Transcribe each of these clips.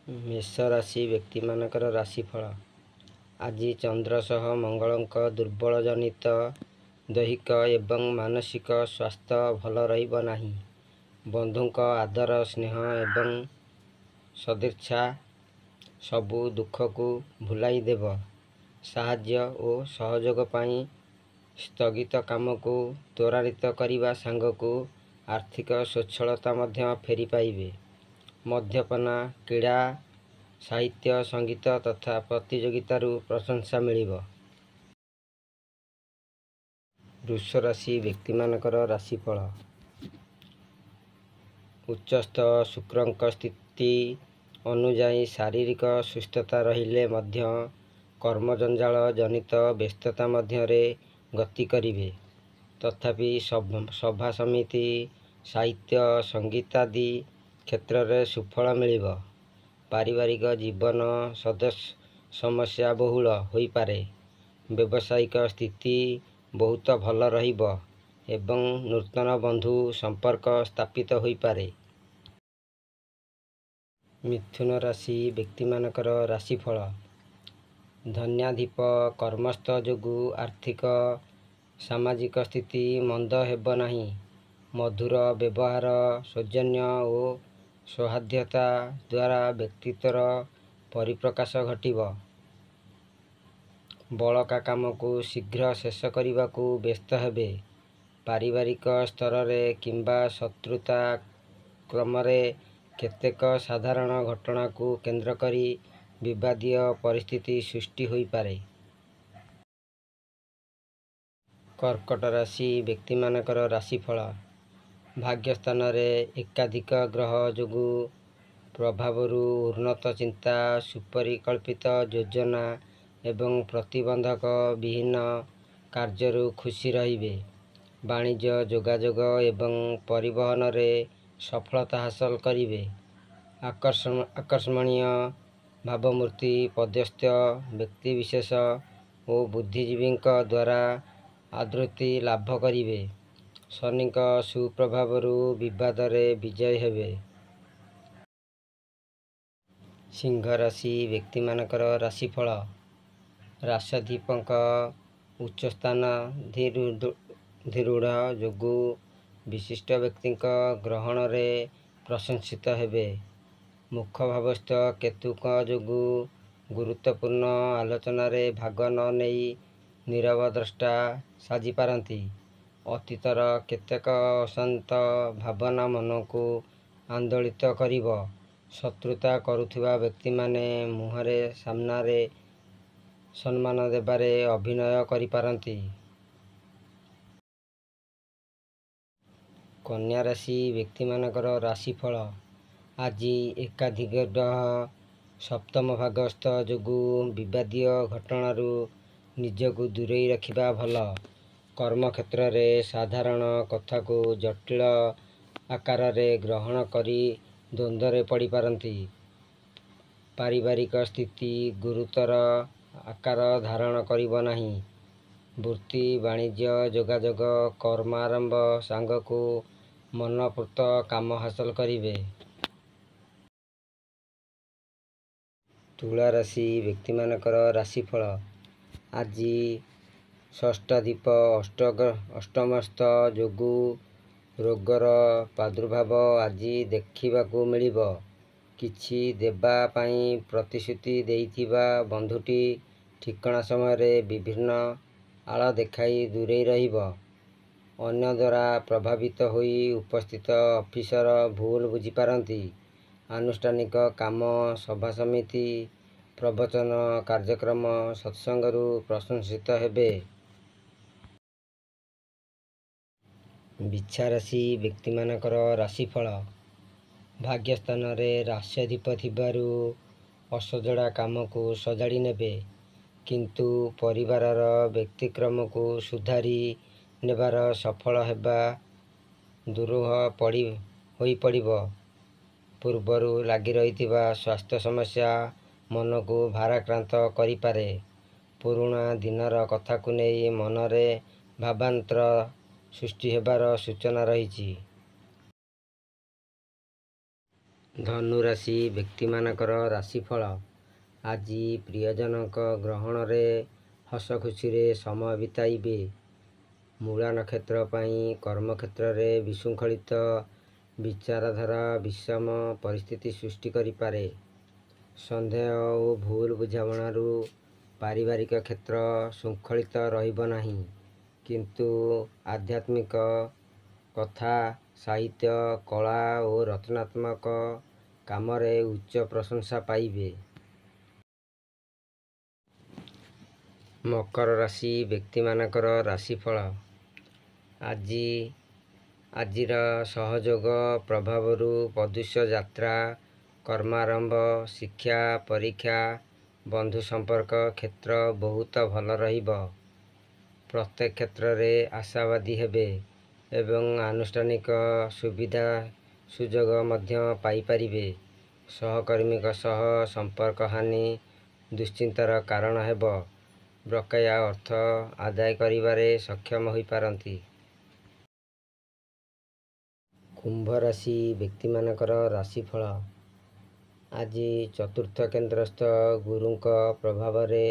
मेष राशि व्यक्ति मानकर राशिफल। आज चंद्र सह मंगलଙ୍କ दुर्बल जनित दैहिक एवं मानसिक स्वास्थ्य भल रहिब नाही। बंधुक आदर स्नेह एवं सदिच्छा सबु दुख को भुलाई देव। साहाय्य और सहयोग पाई स्थगित काम को त्वरान्वित करने सांगकु आर्थिक स्वच्छलता मध्य फेरी पाइबे। मद्यपान क्रीड़ा साहित्य संगीत तथा प्रतियोगितार प्रशंसा मिलिब। वृष राशि व्यक्ति मानकर राशिफल। उच्चस्थ शुक्रंक स्थिति अनुजाई शारीरिक सुस्थता रहिले मध्य कर्म जंजाल जनित व्यस्तता मध्यरे गति करिवे। तथापि सभा समिति साहित्य संगीत आदि क्षेत्र में सुफल मिलिब। पारिवारिक जीवन सदस्य समस्या बहुल होई पारे। व्यावसायिक स्थिति बहुत भल रहिब एवं नूतन बंधु संपर्क स्थापित होई पारे। मिथुन राशि व्यक्ति मानकर राशिफल। धन्याधिप कर्मस्थ जोगु आर्थिक सामाजिक स्थिति मंद हेब नाही। मधुर व्यवहार सौजन्य और सौहार्द्यता द्वारा व्यक्तित्वर परिप्रकाश घटिब। बलका काम को शीघ्र शेष करने को व्यस्त हेबे। पारिवारिक स्तर रे किंबा शत्रुता क्रम रे केतेक साधारण घटना को केंद्र करी विवादीय परिस्थिति सृष्टि होई पारे। कर्कट राशि व्यक्ति मानकर राशिफल। भाग्यस्थान रे एकाधिक ग्रह जोगु प्रभावरु उन्नत चिंता सुपरिकल्पित योजना एवं प्रतिबंधक विहीन कार्यरु खुशी रहिबे। वाणिज्य जोगाजोग एवं परिवहन रे सफलता हासिल करिवे। आकर्षणीय भावमूर्ति पदस्थ व्यक्ति विशेष और बुद्धिजीवी द्वारा आदृति लाभ करिवे। शनि सुप्रभावरु विवाद रे विजय हेबे। सिंह राशि व्यक्ति मानकर राशिफल। राष्ट्राधिपक उच्च स्थान धीरूढ़ जोगु विशिष्ट व्यक्ति ग्रहण रे प्रशंसित हेबे। मुख भावस्थ केतुक जोगु गुरुत्वपूर्ण आलोचना रे भाग न नेई नीरव द्रष्टा साजी पारंती। अतीतर केतेक अशांत भावना मन को आंदोलित करिब। शत्रुता करुथिबा व्यक्ति माने मुहरे सामना रे सम्मान देबारे अभिनय करि पारंती। कन्या राशि व्यक्ति मानकर राशिफल। आज एकाधिक ग्रह सप्तम भागस्थ जोगु विवादीय घटनारू निजको दूरेई रखिबा भल। कर्म क्षेत्र रे साधारण कथा को जटिल आकार रे ग्रहण करी द्वंद्व रे पड़ी पारंती। पारिवारिक स्थिति गुरुतर आकार धारण करिब नाही। वृत्ति वाणिज्य जोगाजोग कर्मारंभ सांग को मनपूर्त काम हासिल करिवे। तुला राशि व्यक्ति मानकर राशिफल। आज षष्ठाधिप अष्टमस्थ जोगु रोगर प्रादुर्भाव आज देखिबाकू मिलिब। किछि देबा पाई प्रतिश्रुति देइथिबा बंधुटी ठिकଣା समय रे विभिन्न आळ देखाई दूरेई रहिब। अन्य द्वारा प्रभावित होई उपस्थित ऑफिसर भूल बुझी पारंती। आनुष्ठानिक काम सभा समिति प्रवचन कार्यक्रम सत्संगरु प्रशंसित हेबे। बिच्छा राशि व्यक्ति मानकर राशिफल। भाग्यस्थान रे राष्ट्राधिप थिबारु असजड़ा काम को सजाड़ी नेबे। किंतु परिवारर व्यक्तिक्रम को सुधारी नेबार सफल हेबा दुरूह होई पड़िब। पूर्वरु लागी रहिथिबा स्वास्थ्य समस्या मन को भाराक्रांत करि पारे। पुराणा दिनर कथा को नेई मनरे भावांतर सृष्टि हेबार सूचना रहिछि। ଧନୁରାଶି ବ୍ୟକ୍ତିମାନଙ୍କର ରାଶିଫଳ। ଆଜି ପ୍ରିୟଜନଙ୍କ ଗ୍ରହଣରେ ହସ ଖୁସିରେ ସମୟ ବିତାଇବେ। ମୂଳା ନକ୍ଷତ୍ର ପାଇଁ କର୍ମକ୍ଷେତ୍ରରେ ବିଶୃଙ୍ଖଳିତ ବିଚାରଧାରା ବିଷମ ପରିସ୍ଥିତି ସୃଷ୍ଟି କରିପାରେ। ସନ୍ଦେହ ଓ ଭୁଲ ବୁଝାମଣାରୁ ପାରିବାରିକ କ୍ଷେତ୍ର ଶୃଙ୍ଖଳିତ ରହିବ ନାହିଁ, କିନ୍ତୁ ଆଧ୍ୟାତ୍ମିକ କଥା, ସାହିତ୍ୟ, କଳା ଓ ରଚନାତ୍ମକ କାମରେ ଉଚ୍ଚ ପ୍ରଶଂସା ପାଇବେ। ମକର ରାଶି ବ୍ୟକ୍ତିମାନଙ୍କର ରାଶିଫଳ। ଆଜିର ସହଯୋଗ ପ୍ରଭାବରୁ ପଦୁଷ୍ୟ ଯାତ୍ରା, କର୍ମାରମ୍ଭ, ଶିକ୍ଷା, ପରୀକ୍ଷା, ବନ୍ଧୁ ସମ୍ପର୍କ କ୍ଷେତ୍ର ବହୁତ ଭଲ ରହିବ। ପ୍ରତ୍ୟେକ କ୍ଷେତ୍ରରେ ଆଶାବାଦୀ ହେବେ ଏବଂ ଆନୁଷ୍ଠାନିକ ସୁବିଧା ସୁଯୋଗ ମଧ୍ୟ ପାଇପାରିବେ। ସହକର୍ମୀଙ୍କ ସହ ସମ୍ପର୍କ ହାନି ଦୁଶ୍ଚିନ୍ତାର କାରଣ ହେବ। ବକେୟା ଅର୍ଥ ଆଦାୟ କରିବାରେ ସକ୍ଷମ ହୋଇପାରନ୍ତି। କୁମ୍ଭ ରାଶି ବ୍ୟକ୍ତିମାନଙ୍କର ରାଶିଫଳ। ଆଜି ଚତୁର୍ଥ କେନ୍ଦ୍ରସ୍ଥ ଗୁରୁଙ୍କ ପ୍ରଭାବରେ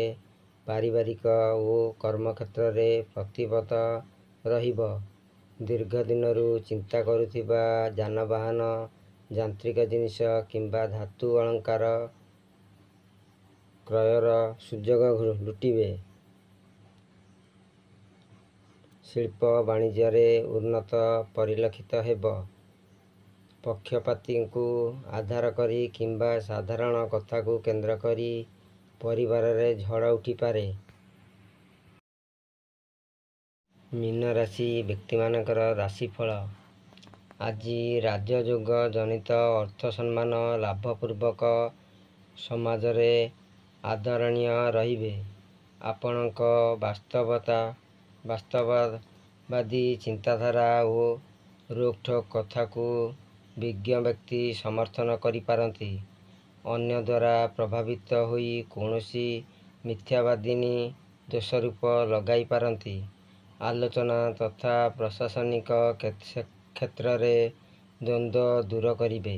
ପାରିବାରିକ ଓ କର୍ମକ୍ଷେତ୍ରରେ ପ୍ରତିବଦ୍ଧ ରହିବ। ଦୀର୍ଘ ଦିନରୁ ଚିନ୍ତା କରୁଥିବା ଯାନବାହନ, ଯାନ୍ତ୍ରିକ ଜିନିଷ କିମ୍ବା ଧାତୁ ଅଳଙ୍କାର କ୍ରୟର ସୁଯୋଗ ଲୁଟିବେ। ଶିଳ୍ପ ବାଣିଜ୍ୟରେ ଉନ୍ନତି ପରିଲକ୍ଷିତ ହେବ। ପକ୍ଷପାତୀଙ୍କୁ ଆଧାର କରି କିମ୍ବା ସାଧାରଣ କଥାକୁ କେନ୍ଦ୍ର କରି ପରିବାରରେ ଝଡ଼ ଉଠିପାରେ। ମୀନ ରାଶି ବ୍ୟକ୍ତିମାନଙ୍କର ରାଶିଫଳ। ଆଜି ରାଜଯୋଗ ଜନିତ ଅର୍ଥ ସମ୍ମାନ ଲାଭପୂର୍ବକ ସମାଜରେ ଆଦରଣୀୟ ରହିବେ। ଆପଣଙ୍କ ବାସ୍ତବବାଦୀ ଚିନ୍ତାଧାରା ଓ ରୋକଠୋକ କଥାକୁ ବିଜ୍ଞ ବ୍ୟକ୍ତି ସମର୍ଥନ କରିପାରନ୍ତି। ଅନ୍ୟ ଦ୍ୱାରା ପ୍ରଭାବିତ ହୋଇ କୌଣସି ମିଥ୍ୟାବାଦିନୀ ଦୋଷାରୋପ ଲଗାଇପାରନ୍ତି। ଆଲୋଚନା ତଥା ପ୍ରଶାସନିକ କ୍ଷେତ୍ରରେ ଦ୍ୱନ୍ଦ୍ୱ ଦୂର କରିବେ।